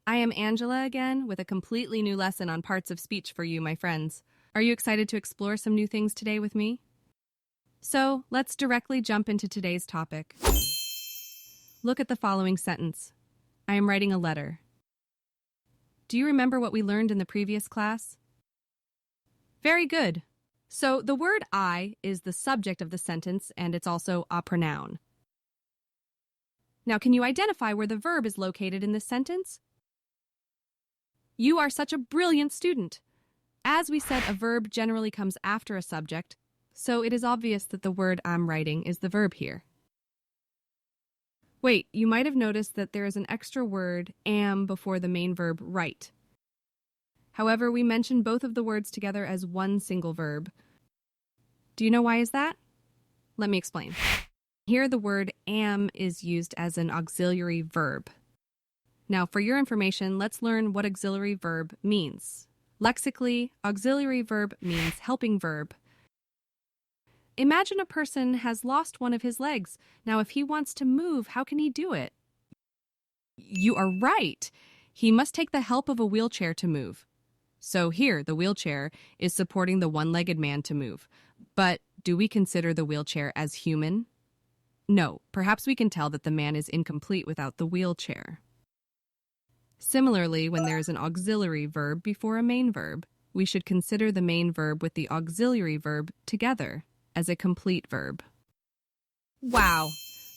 I am Angela again with a completely new lesson on parts of speech for you, my friends. Are you excited to explore some new things today with me? So, let's directly jump into today's topic. Look at the following sentence. I am writing a letter. Do you remember what we learned in the previous class? Very good. So, the word I is the subject of the sentence, and it's also a pronoun. Now, can you identify where the verb is located in this sentence? You are such a brilliant student. As we said, a verb generally comes after a subject, so it is obvious that the word I'm writing is the verb here. Wait, you might have noticed that there is an extra word, am, before the main verb write. However, we mention both of the words together as one single verb. Do you know why is that? Let me explain. Here, the word am is used as an auxiliary verb. Now, for your information, let's learn what auxiliary verb means. Lexically, auxiliary verb means helping verb. Imagine a person has lost one of his legs. Now, if he wants to move, how can he do it? You are right. He must take the help of a wheelchair to move. So here, the wheelchair is supporting the one-legged man to move. But do we consider the wheelchair as human? No, perhaps we can tell that the man is incomplete without the wheelchair. Similarly, when there is an auxiliary verb before a main verb, we should consider the main verb with the auxiliary verb together as a complete verb. Wow!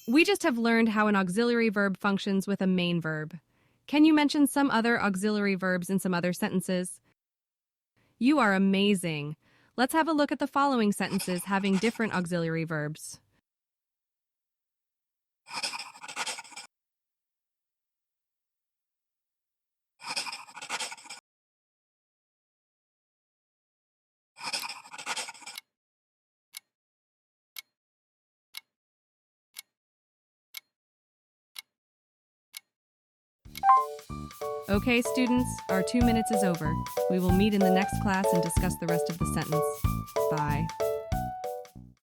We just have learned how an auxiliary verb functions with a main verb. Can you mention some other auxiliary verbs in some other sentences? You are amazing! Let's have a look at the following sentences having different auxiliary verbs. Okay, students, our 2 minutes is over. We will meet in the next class and discuss the rest of the sentence. Bye.